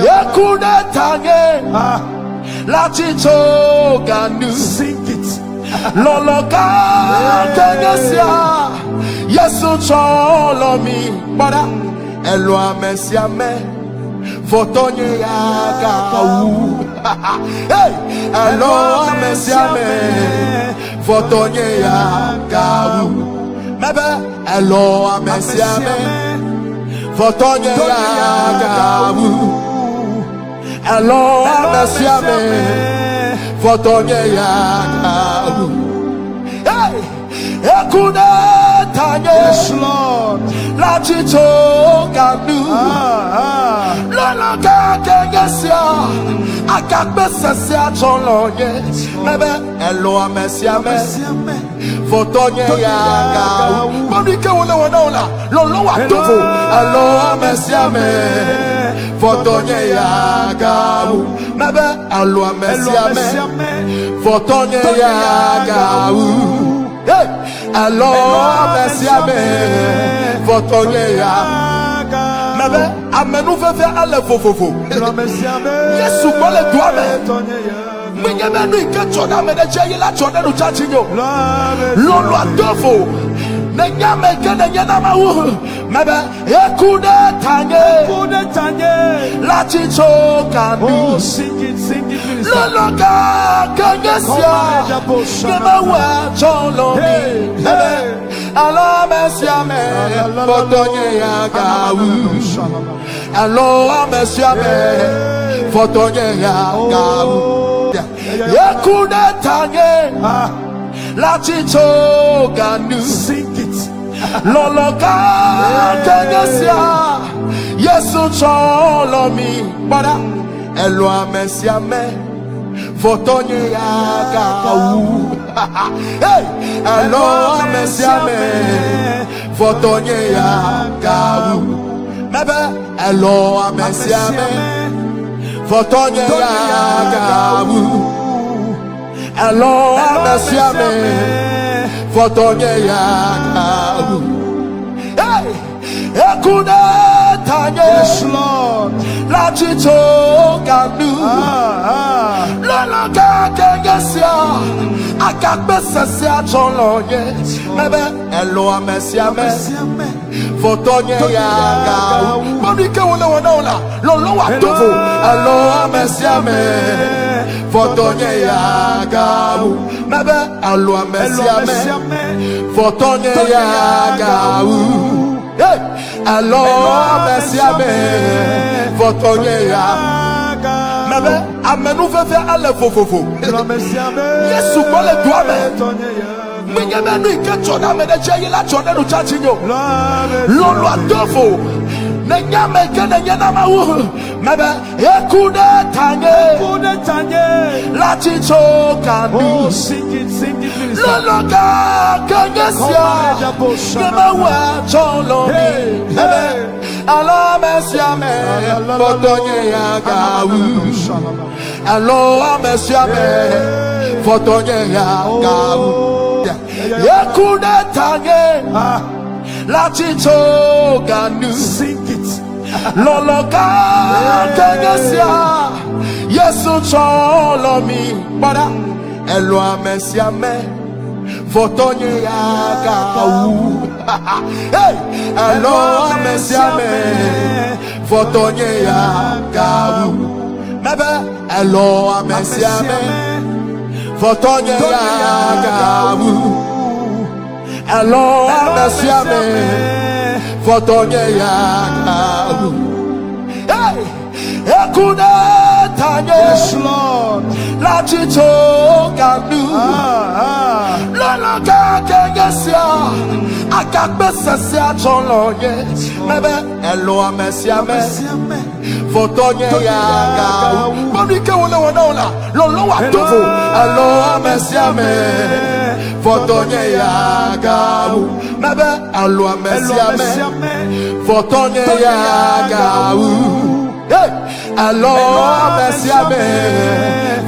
Yekune tange la chicho ganu. Sing it. Loloka tengesia Yesu cholo mi Bada Elwa mesiame Votonye yaga Hey Elwa mesiame Votonye yaga Mebe Elwa mesiame Votonye yaga Elwa mesiame Votonye yaga. Hey, ekune tanye. Yes, Lord. La chicho ganu. Lolo kakengesia. Akakbesesia choloye. Mebe elo amesiame. Votonye yaga. Monike wole wonola. Lolo watovo. Elo amesiame. Votonye yaga. Mebe elo amesiame. Votonye yaga. Hey, elo amesiame. Votonye yaga. Mebe amenu fefe ale fofofo. Yesu kole duame. Minye menu ike choda mene cheye la choda no chachinyo. Lolo adofo. Nenyame kene nyenama wu. Mebe ekude tanye. La chicho kanu. Oh, sing it, minister. Lolo ka kangesia. Nema wa cholo mi. Mebe alo mesiame. Votonye yaga wu. Alo mesiame. Votonye yaga wu. Ekude tanye. La chicho ganu. Sing it. Loloka tengesia Yesu cholo mi Bada Elwa mesiame Votonye yaga. Hey Elwa mesiame Votonye yaga. Mebe Elwa mesiame Votonye yaga. Elwa mesiame Votonye yaga. Hey, ekune tanye. Yes, Lord. La chicho ganu. Lolo kakengesia. Akakbesesia choloye. Mebe elo amesiame. Votonye yaga. Monike wole wonola. Lolo watovo. Elo amesiame. Votonye yaga. Mebe elo amesiame. Votonye yaga. Hey, elo amesiame. Votonye yaga. Mebe amenu fefe ale fofofo. Yesu kole duame. Minye menu ike choda mene cheye la choda no chachinyo. Lolo adofo. Nenyame kene nyenama wu. Mebe ekude tanye. La chicho kanu. Oh, sing it, minister. Lolo ka kangesia. Nema wa cholo mi. Mebe alo mesiame. Votonye yaga. Alo mesiame. Votonye yaga. Ekude tanye. La chicho ganu. Sing it. Lolo ka kangesia. Yesu cholo mi. Bada elo amesiame. Votonye yaga. Hey, elo amesiame. Votonye yaga. Mebe elo amesiame. Votonye yaga. Elo amesiame. Votonye yaga. Hey, ekune tanye. Yes, Lord. La chicho ganu. Lolo kakengesia. Akakbesesia choloye. Mebe elo amesiame. Votonye yaga. Monike wole wonola. Lolo watovo. Elo amesiame. Votonye yaga. Mebe elo amesiame. Votonye yaga. Hey, elo amesiame.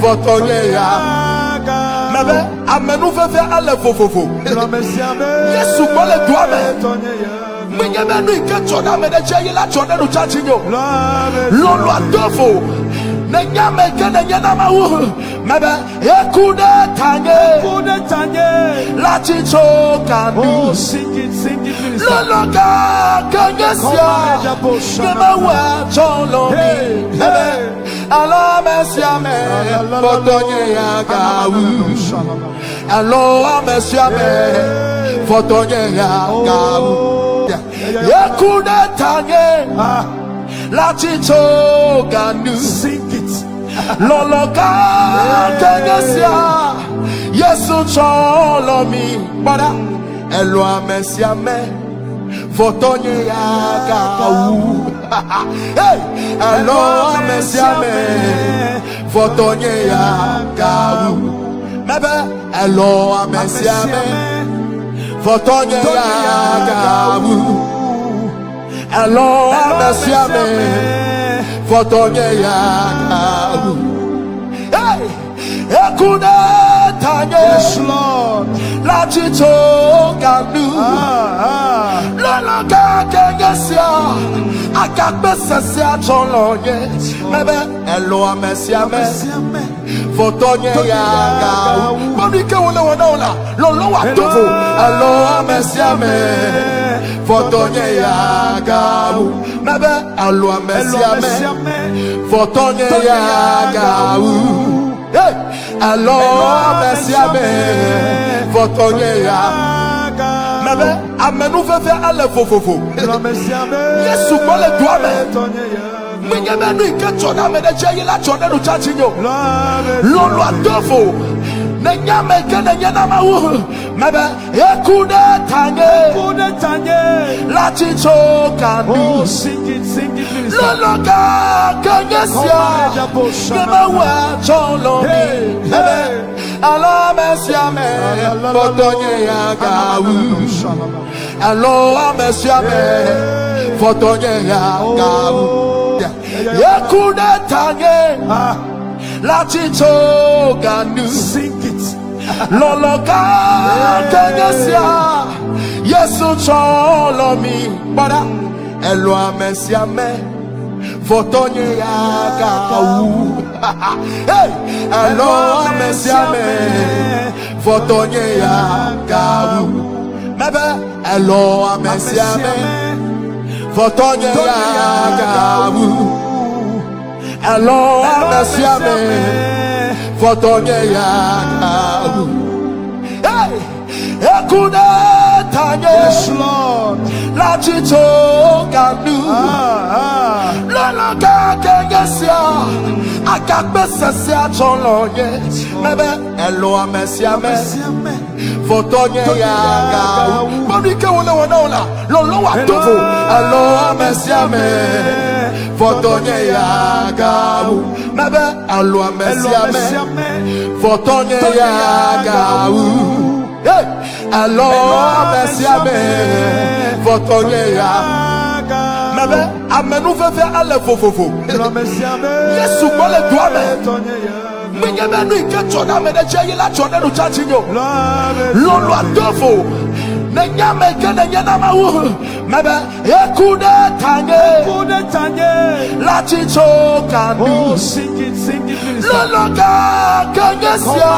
Votonye yaga. Mebe amenu fefe ale fofofo. Yesu kole duame. Minyamenu ikechona medeche la chona no chachinyo. Lolo adofo. Nenyame kene nyama wu. Mebe ekude tanye. La chicho kanu. Oh, sing it, please. Lolo ka kanyesia. Nema wa cholo mi. Mebe alo mesiame. Fotonye agawu. Alo mesiame. Fotonye agawu. Ekude tanye. La chicho kanu. Sing it. Loloka kengesia Yesu cholo mi Bada Elwa mesiame Fotonye yagawu Hey Elwa mesiame Fotonye yagawu Mebe Elwa mesiame Fotonye yagawu Elwa mesiame Fotonye yagawu. Hey, ekude tanye. Yes, Lord. La chicho kanu. Lolo ka kengesia. Akakbe sesia cholonye. Mebe elo mesiame. Fotonye yagawu. Mabike wole wona. Lolo watofu. Elo mesiame. Fotonye yagawu. Mebe elo mesiame. Fotonye yagawu. Hey, elo mesiame. Fotonye yagawu. Mebe amenu fefe ale fofofo. Yesu kole duame. Minyamenu ikechona medeche la chona no chachinyo. Lolo adofo. Nenyame kene nyama wu. Mebe ekude tanye. La chicho kanu. Oh, sing it, please. Lolo ka kanyesia. Nema wa cholo mi. Mebe alo mesiame. Fotonye yagawu. Alo mesiame. Fotonye yagawu. Ekude tanye. La chicho kanu. Sing it. Lolo ka kengesia Yesu cholo mi Bada Elwa mesiame Fotonye yagawu Hey Elwa mesiame Fotonye yagawu Mebe Elwa mesiame Fotonye yagawu Elwa mesiame Fotonye yagawu. Hey, ekude tanye. Yes, Lord. La chicho kanu. Lolo ka kengesia. Akakbe sesia cholonye. Mebe elo mesiame. Fotonye yagawu. Mabike wole wona. Lolo watofu. Elo mesiame. Fotonye yagawu. Mebe elo mesiame. Fotonye yagawu. Hey, elo mesiame. Fotonye yagawu. Mebe amenu fefe ale fofofo. Yesu kole duame. Minyamenu ikechona medeche la chona no chachinyo. Lolo adofo. Nenyame kene nyama wu. Mebe ekude tanye. La chicho kanu. Oh, sing it, please. Lolo ka kanyesia.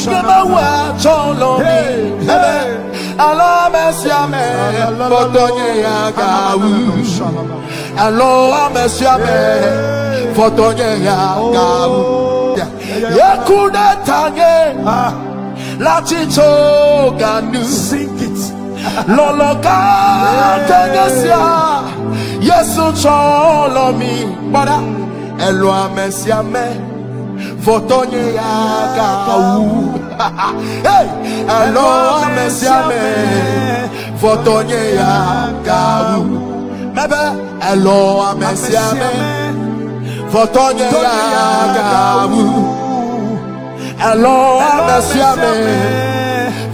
Nema wa cholo mi. Mebe alo mesiame. Fotonye yagawu. Alo mesiame. Fotonye yagawu. Ekude tanye. La chicho kanu. Sing it. Lolo ka kengesia Yesu cholo mi Bada Elwa mesiame Fotonye yagawu. Hey Elwa mesiame Fotonye yagawu. Mebe Elwa mesiame Fotonye yagawu. Elwa mesiame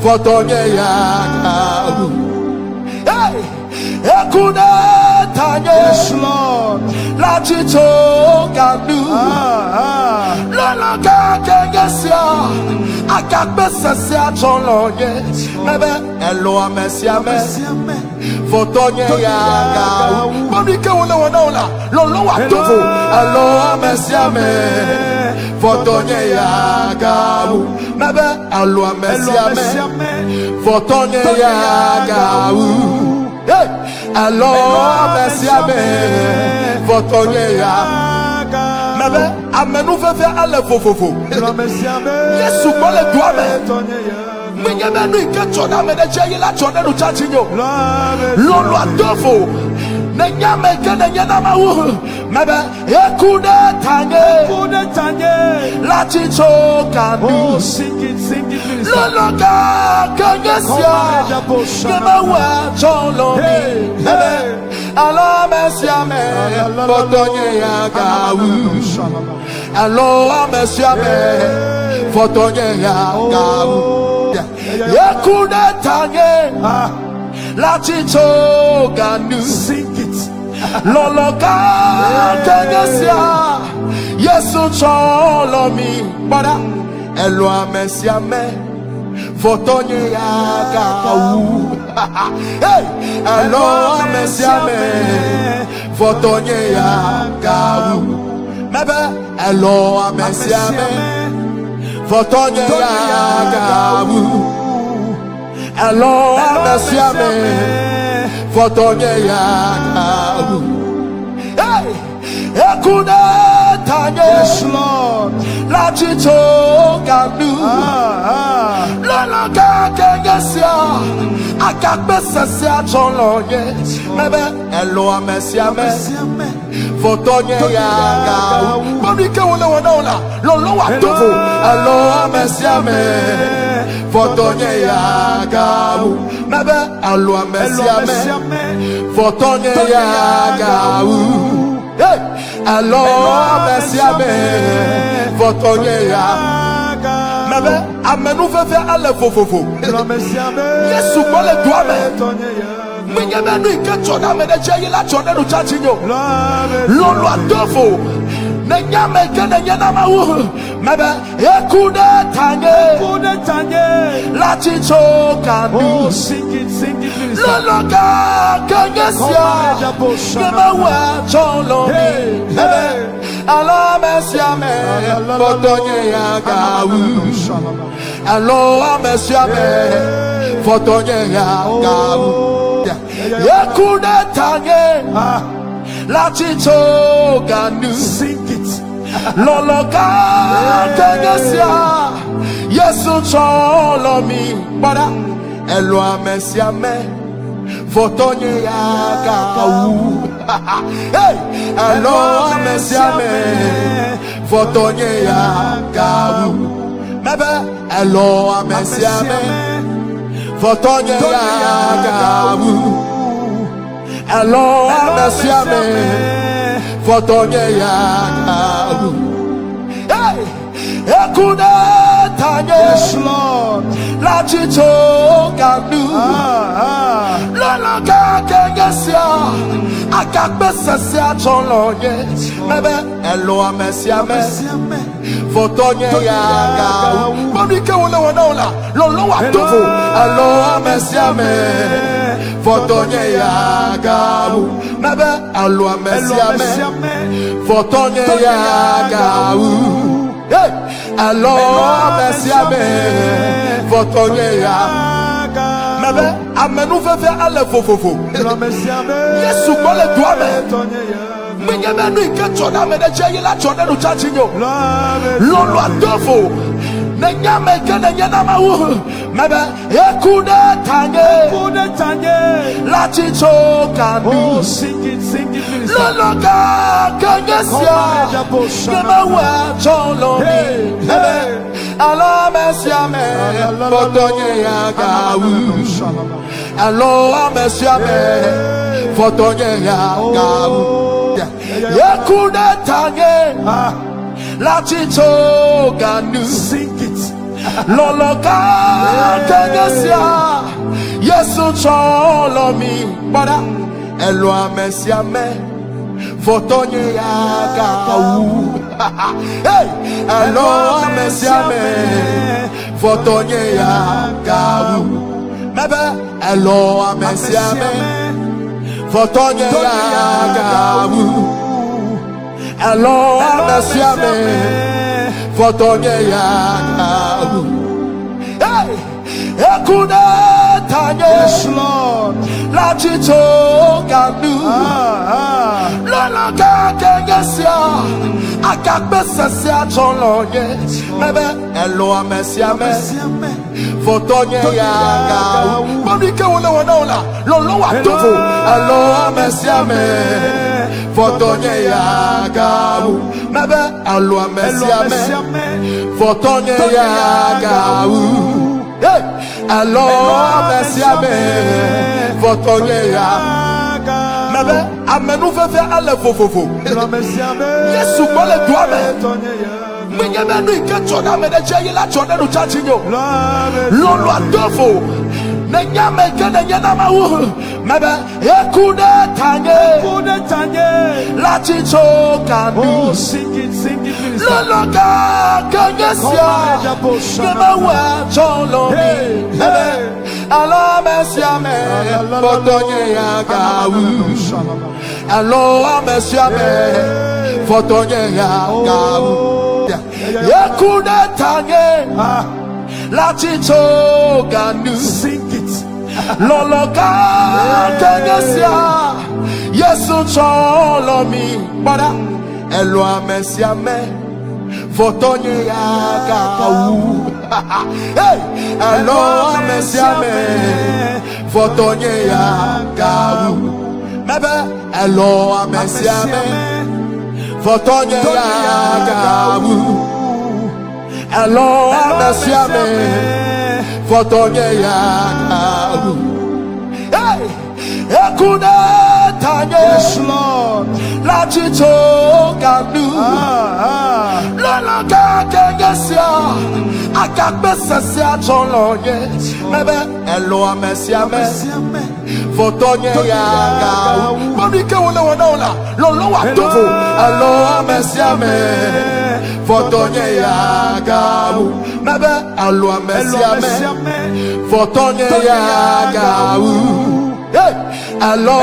Fotonye yagawu. Hey, ekude tanye. Yes, Lord. La chicho kanu. Lolo ka kengesia. Akakbe sesia cholonye. Mebe elo mesiame. Fotonye yaga. Mamike wona wona. Lolo wa tofu. Alo amesiame. Fotonye yaga. Mebe alo amesiame. Fotonye yaga. Hey, alo amesiame. Fotonye yaga. Mebe amenu fefe ale fofofo. Yesu mole duame. Minye menu ike chona mene cheyi la chona no chachinyo. Lolo adofo. Nenyame kene nyana mawu. Mebe ekude tanye. La chicho kanu. Oh, sing it, please. Lolo ka kenyesia. Nemawa cholo mi. Mebe alo mesiame. Fotonye yagawu. Alo mesiame. Fotonye yagawu. Ekude tanye. La chicho kanu. Sing it. Loloka kenyesia Yesu cholo mi Bada Elo amesiame Fotonye yaga Hey Elo amesiame Fotonye yaga Mebe Elo amesiame Fotonye yaga Elo amesiame Fotonye yaga. Hey, ekude tanye. Yes, Lord. La chicho kanu. Lolo ka kenyesia. Akakbe sesia cholonye. Mebe elo amesiame. Fotonye yaga. Mamike wona wona. Lolo wa tofu. Elo amesiame. Fotonye yaga. Mebe elo amesiame. Fotonye yaga. Hey, elo amesiame. Fotonye yaga. Mebe amenu fefe ale fofofo. Yesu mole duame. Minye menu ike chona mene cheyi la chona no chachinyo. Lolo adofo. Nenyame kene nyana mawu. Mebe ekude tanye. La chicho kanu. Oh, sing it, please. Lolo ka kenyesia. Nemawa cholo mi. Mebe alo mesiame. Fotonye yagawu. Alo mesiame. Fotonye yagawu. Ekude tanye. La chicho kanu. Sing it. Lolo ka kenyesia Yesu cholo mi Bada Elo amesiame Fotonye yaga. Hey Elo amesiame Fotonye yaga. Mebe elo amesiame Fotonye yaga. Elo amesiame Fotonye yaga. Hey, ekude tanye. Yes, Lord. La chicho kanu. Lolo ka kenyesia. Akakbe sesia cholonye. Mebe elo amesiame. Fotonye yaga. Mamike wona wona. Lolo wa tofu. Elo amesiame. Fotonye yaga. Mebe elo amesiame. Fotonye yaga. Hey, elo amesiame. Fotonye yaga. Mebe amenu fefe ale fofofo. Yesu mole duame. Minye menu ike chona mene cheyi la chona no chachinyo. Lolo adofo. Nenyame kene nyana mawu. Mebe ekude tanye. La chicho kanu. Oh, sing it, please. Lolo ka kenyesia. Nemawa cholo mi. Mebe alo mesiame. Fotonye yagawu. Alo mesiame. Fotonye yagawu. Ekude tanye. La chicho kanu. Sing it. Lolo ka kenyesia Yesu cholo mi Bada Elo amesiame Fotonye yaga. Hey Elo amesiame Fotonye yaga. Mebe elo amesiame Fotonye yagawu. Elo amesiame. Fotonye yagawu. Hey, ekune tanye. Yes, Lord. La chito ganu. Lolo kakengesia. Akakbesesia cholonye. Mebe elo amesiame. Fotonye yagawu. Mamike wona. Lolo watofu. Elo amesiame. Fotonye yagawu. Mebe elo amesiame. Fotonye yagawu. Hey, elo amesiame. Fotonye yagawu. Mebe amenu fefe ale fofofo. Yesu mole duame. Minyamenu ikechona medeche la chona no chachinyo. Lolo adofo. Nenyame kene nyenama wu. Mebe ekude tanye. La chicho kanu. Oh, sing it, please. Lolo ka kengesia. Nema wa cholomi. Mebe alo mesiame. Fotonye yagawu. Alo mesiame. Fotonye yagawu. Ekude tanye. La chicho ganu. Sing it. Lolo ka kengesia. Yesu cholomi. Bada elo amesiame. Fotonye yagawu. Hey, elo amesiame. Fotonye yagawu. Mebe elo amesiame. Fotonye yagawu. Elo amesiame. Fotonye yagawu. Hey, ekune tanye. Yes, Lord. La chito ganu. Lolo kakengesia. Akakbesesia cholonye. Mebe elo amesiame. Fotonye yagawu. Mamike wona. Lolo watofu. Elo amesiame. Fotonye yagawu. Mebe elo amesiame. Fotonye yagawu. Hey, elo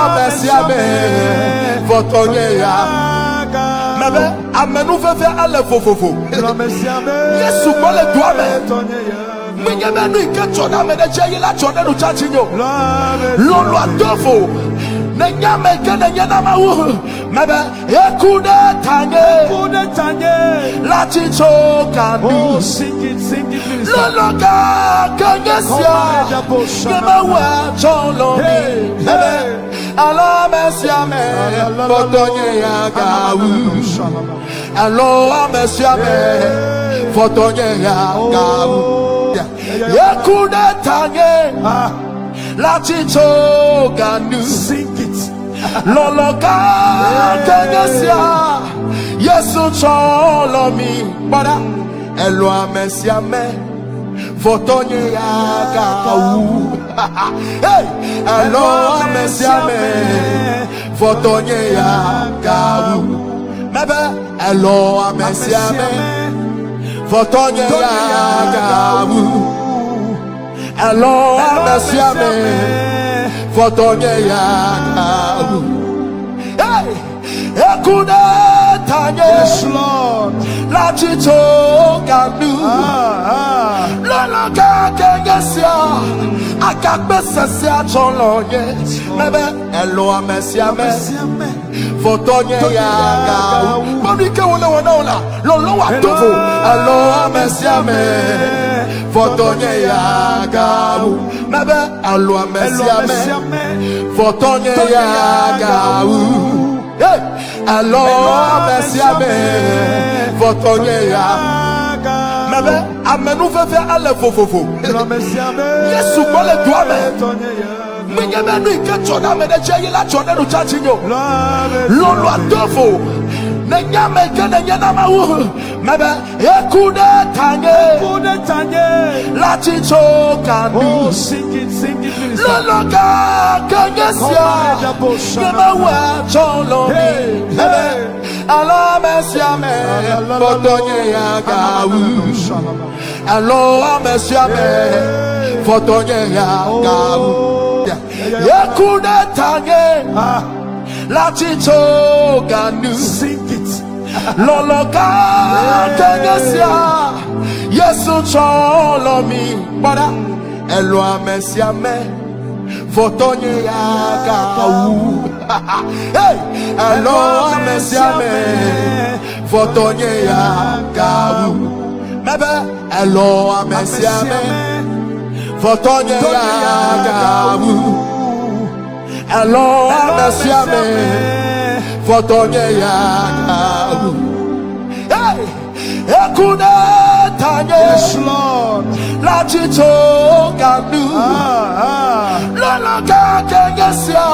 amesiame. Fotonye yagawu. Mebe amenu fefe ale fofofo. Yesu mole duame. Minyamenu ikechona medeche la chona no chachinyo. Lolo adofo. Nenyame kene nyenama wu. Mebe ekude tanye. La chicho kanu. Oh, sing it, please. Lolo ka kengesia. Nema wa cholomi. Mebe alo mesiame. Fotonye yagawu. Alo mesiame. Fotonye yagawu. Ekude tanye. La chicho ganu. Sing it. Lolo ka kengesia. Yesu cholomi. Bada elo amesiame. Fotonye yagawu. Hey, elo amesiame. Fotonye yagawu. Mebe elo amesiame. Fotonye yagawu. Elo amesiame. Fotonye yagawu. Hey, ekude tanye. Yes, Lord. La chito ganu. Lolo ka kengesia. Akakbesesia cholonye. Mebe elo amesiame. Fotonye yagawu. Mamike wona. Lolo watofu. Elo amesiame. Fotonye yagawu. Mebe elo amesiame. Fotonye yagawu. Hey, elo amesiame. Fotonye yagawu. Mebe amenu fefe ale fofofo. Yesu mole duame. Minyamenu ikechona medeche la chona no chachinyo. Lolo adofo. Nenyame kene nyenama wu. Mebe ekude tanye. La chicho kanu. Oh, sing it, please. Lolo ka kengesia. Nema wa cholomi. Mebe alo mesiame. Fotonye yagawu. Alo mesiame. Fotonye yagawu. Yekude tanye la chicho ganu. Sing it. Loloka kengesia Yesu cholomi para elwa mesiame fotonye yagawu. Hey, elwa mesiame fotonye yagawu. Mebe elwa mesiame fotonye yagawu. Elwa mesiame fotonye yagawu. Hey, ekude tanye. Yes, Lord. La chicho ganu. Loloka kengesia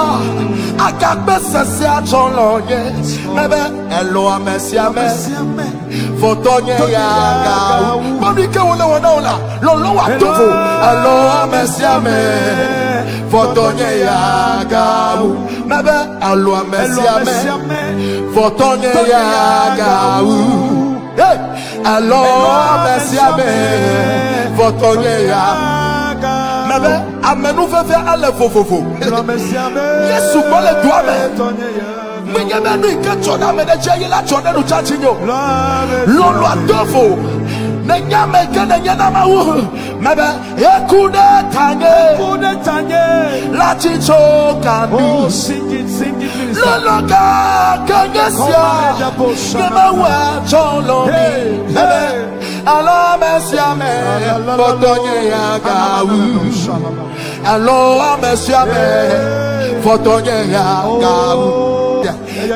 akakbe sesia choloye. Mebe elo amesiame fotonye yagawu. Mabike wole wona lolo watofu elo amesiame fotonye yagawu. Mebe elo amesiame fotonye yagawu. Hey, elo amesiame fotonye yagawu. Mebe amenu fefe ale fofofo. Yesu mole duame. Minye menu ike chona mene cheyi la chona nu chachinyo. Lolo adofo. Nenyame ke nenyana mawu. Mebe ekude tanye. La chicho kanu. Oh, sing it, please. Lolo ka kengesia. Nema wa cholomi. Mebe alo mesiame fotonye yagawu. Alo mesiame fotonye yagawu.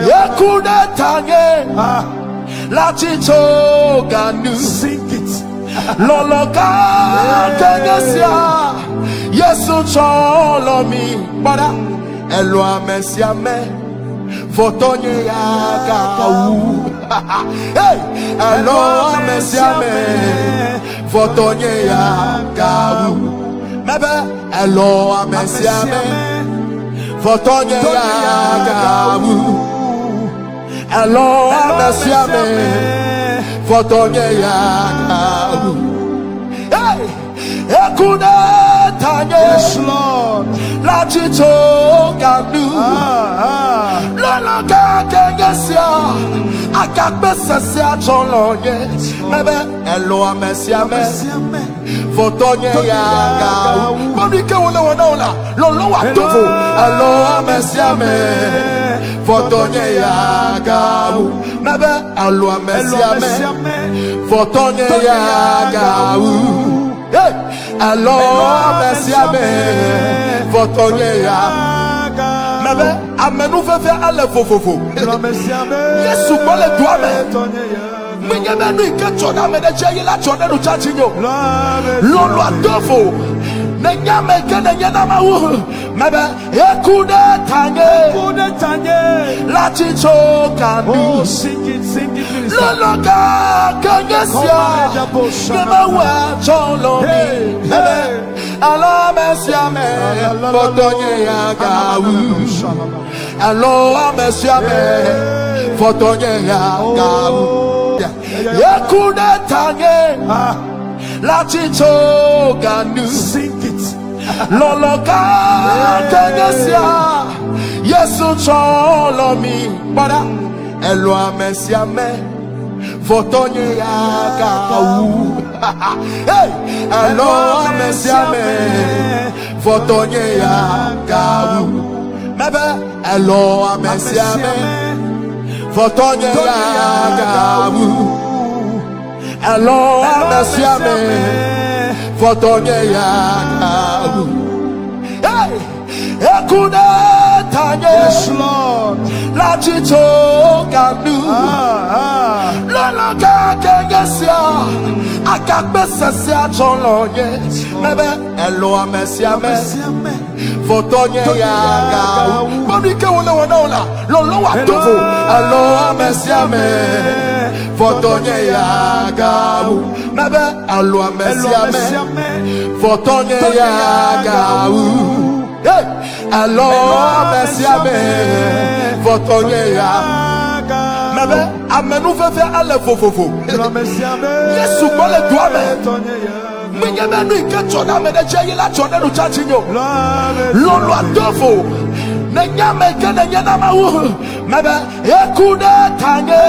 Yekude tanye la chicho ganu. Sing it. Loloka kengesia Yesu cholomi para elwa mesiame fotonye yagawu. Hey, elwa mesiame fotonye yagawu. Mebe elwa mesiame fotonye yagawu. Elwa mesiame fotonye yagawu. Hey, ekude tanye. Yes, Lord. La chicho ganu. Loloka kengesia akakbe sesia choloye. Mebe elo amesiame fotonye yagawu. Mabike wole wona lolo watofu elo amesiame fotonye yagawu. Mebe elo amesiame fotonye yagawu. Hey, elo amesiame fotonye yagawu. Mebe amenu fefe ale fofofo. Yesu mole duame. Minye menu ike chona mene cheyi la chona nu chachinyo. Lolo adofo. Nenyame ke nenyana mawu. Mebe ekude tanye. La chicho kanu. Oh, sing it, please. Loloka kengesia nema wa cholomi. Mebe alo mesiame fotonye yagawu. Alo mesiame fotonye yagawu. Yekude tanye la chicho ganu. Sing it. Loloka kengesia Yesu cholomi para elwa mesiame fotonye yagawu. Hey, elwa mesiame fotonye yagawu. Mebe elwa mesiame fotonye yagawu. Elwa mesiame fotonye yagawu. Hey, ekude tanye. Yes, Lord. La chicho ganu. Loloka kengesia akakbe sesia choloye. Mebe elo amesiame fotonye yagawu. Mabike wole wona lolo watofu elo amesiame fotonye yagawu. Mebe elo amesiame fotonye yagawu. Hey, elo amesiame fotonye yagawu. Mebe amenu fefe ale fofofo. Yesu mole duame. Minyamenu ikechona meneche la chona no chachinyo. Lolo adofo. Nenyame kene nyanama wu. Mebe ekude tanye.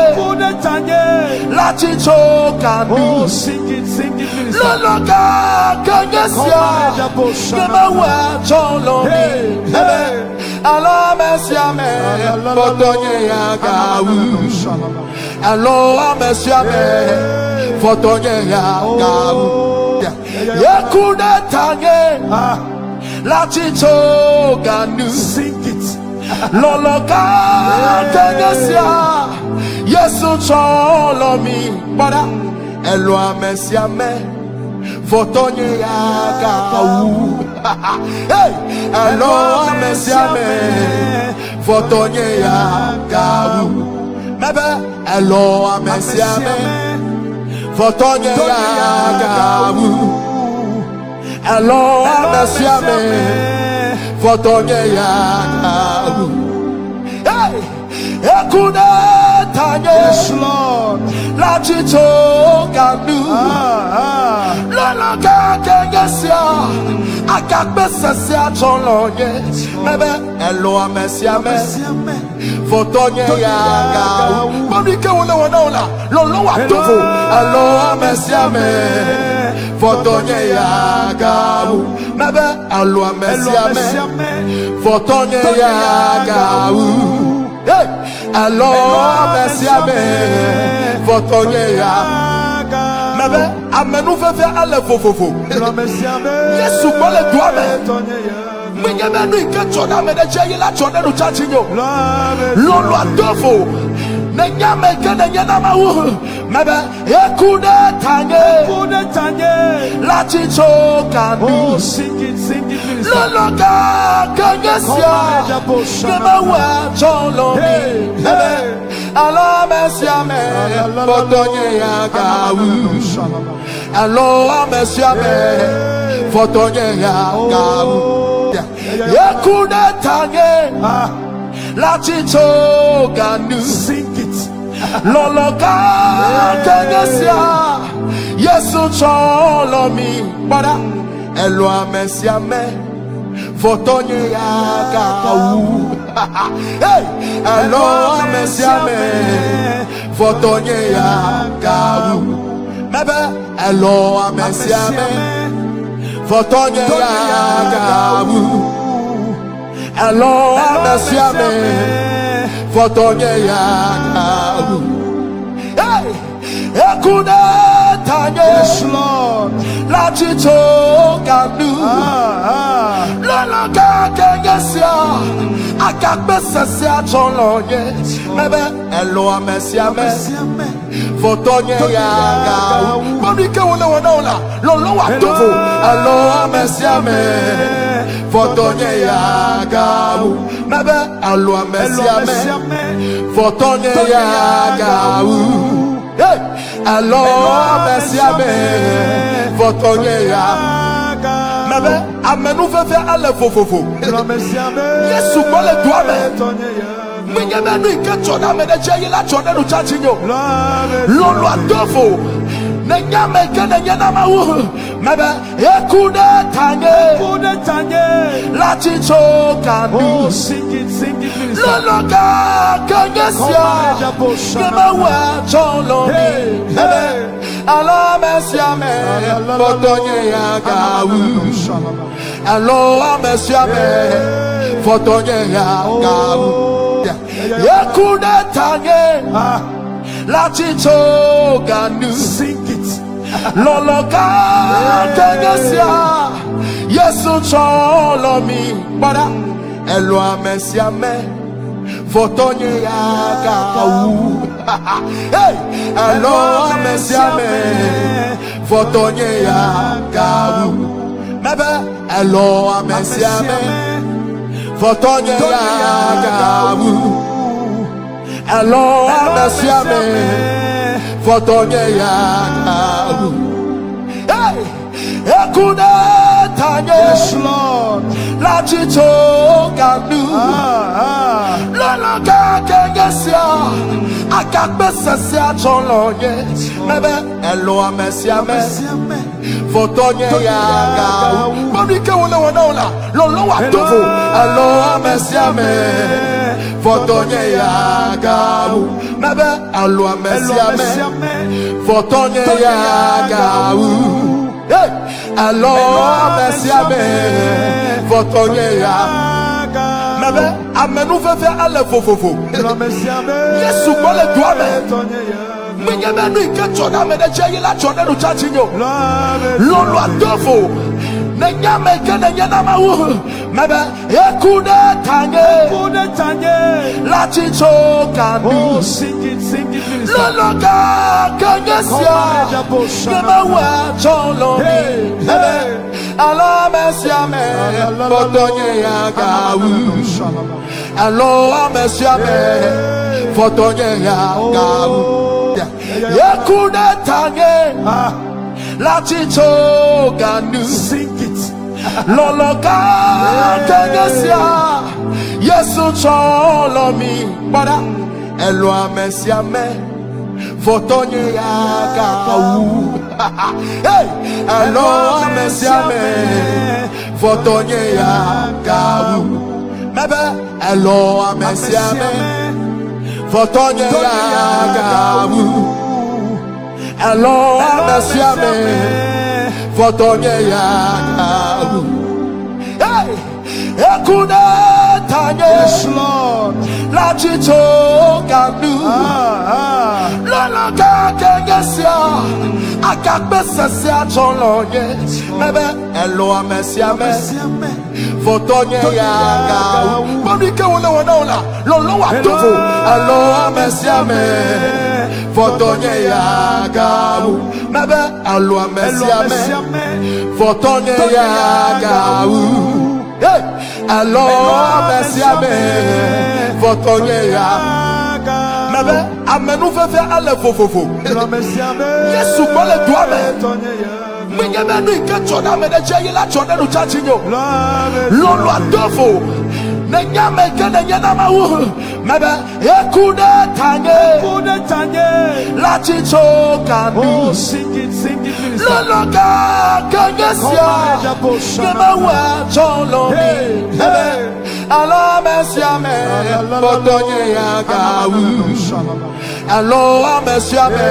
La chicho kanu. Oh, sing it, please. Lolo ka kangesia. Nema wa cholomi. Mebe alo mesiame. Fotonye yagawu. Alo mesiame. Fotonye yagawu. Ekude tanye. La chicho kanu. Sing it. Loloka kenesia Yesu cholomi Bada Elwa mesiame Fotonye yagawu. Hey Elwa mesiame Fotonye yagawu. Mebe Elwa mesiame Fotonye yagawu. Elwa mesiame Fotonye yagawu. Hey, ekude tanye. Yes, Lord. La chicho kanu. Lolo ka kengesia. Akakbe sesia cholonye. Mebe elo amesiame. Fotonye yagawu. Bonike wole wona. Lolo watofu. Elo amesiame. Fotonye yagawu. Mebe elo amesiame. Fotonye yagawu. Hey, elo amesiame. Fotonye yagawu. Mebe amenu fefe ale fofofo. Yesu kole duame. Minyamenu ikechona meneche la chona no chachinyo. Lolo adofo. Nenyame kene nyanama wu. Mebe ekude tanye. La chicho kanu. Oh, sing it, please. Lolo ka kangesia. Nema wa cholomi. Mebe alo mesiame. Fotonye yagawu. Alo mesiame. Fotonye yagawu. Ekude tanye. La chicho kanu. Sing it. Lolo ka kangesia Yesu cholomi Bada Elwa mesiame Fotonye yagawu. Hey Elwa mesiame Fotonye yagawu. Mebe Elwa mesiame Fotonye yagawu. Elwa mesiame Fotonye yagawu. Hey, ekude tanye. Yes, Lord. La chicho kanu. Lolo ka kengesia. Akakbe sesia cholonye. Mebe elo amesiame. Fotonye yagawu. Bonike wona. Lolo watofu. Elo amesiame. Fotonye yagawu. Mebe elo amesiame. Fotonye yagawu. Hey, elo amesiame. Fotonye yagawu. Mebe amenu fefe ale fofofo. Yesu kole duame. Minyamenu ikechona meneche la chona no chachinyo. Lolo adofo. Nenyame kene nyanama wu. Mebe ekude tanye. La chicho kanu. Oh, sing it, please. Lolo ka kangesia. Nema wa cholomi. Mebe alo mesiame. Fotonye yagawu. Alo mesiame. Fotonye yagawu. Ekude tanye. La chicho kanu. Sing it. Lolo ka kangesia Yesu cholomi Bada Elwa mesiame Fotonye yagawu. Hey Elwa mesiame Fotonye yagawu. Mebe Elwa mesiame Fotonye yagawu. Elwa mesiame Fotonye yagawu. Hey, ekude Yes, Lord. La chicho kanu. Loloka kengesia. Akakbesa sia cholonye. Mebe elo amesiame. Fotonye yaga. Mabike wona. Lolo watofu. Elo amesiame. Fotonye yaga. Mebe elo amesiame. Fotonye yaga. Hey, alors amesiame. Fotonye yaga. Mebe amenu fefe ale fofofo. Yesu kole duame. Menyamenu ikechona medeche la chona no chachinyo. Lolo adofo. Nenyame kene nyama wu. Mebe ekude tanye. La chicho kanu. Oh, sing it, minister. Lolo ka kangesia. Nema wa cholo mi. Alo mesiame. Fotonye yaga. Alo mesiame. Fotonye yaga. Yekude tanye. La chicho ganu. Sing it. Loloka kangesia. Yesu cholo mi. Bada. Elo amesiame. Fotonye yaga. Hey, elo amesiame. Fotonye yaga. Mebe elo amesiame. Fotonye yaga. Elo amesiame. Fotonye yaga. Hey, ekude tanye. Yes, Lord. La chicho kanu. Loloka kengesia. Akakbesa sia cholonye. Mebe elo amesiame. Fotonye yaga. Mabike wona. Lolo watofu. Elo amesiame. Fotonye yaga. Mebe elo amesiame. Fotonye yaga. Hey, elo amesiame. Fotonye yaga. Mebe amenu fefe ale fofofo. Yesu kole duame. Menyamenu ikechona medeche la chona no chachinyo. Lolo adofo. Nenyame kene nyama wu. Mebe ekude tanye. La chicho kanu. Oh, sing it, minister. Loloka kangesia. Nema wa cholo mi. Alo mesiame. Fotonye yaga. Alo mesiame.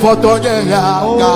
Fotonye yaga.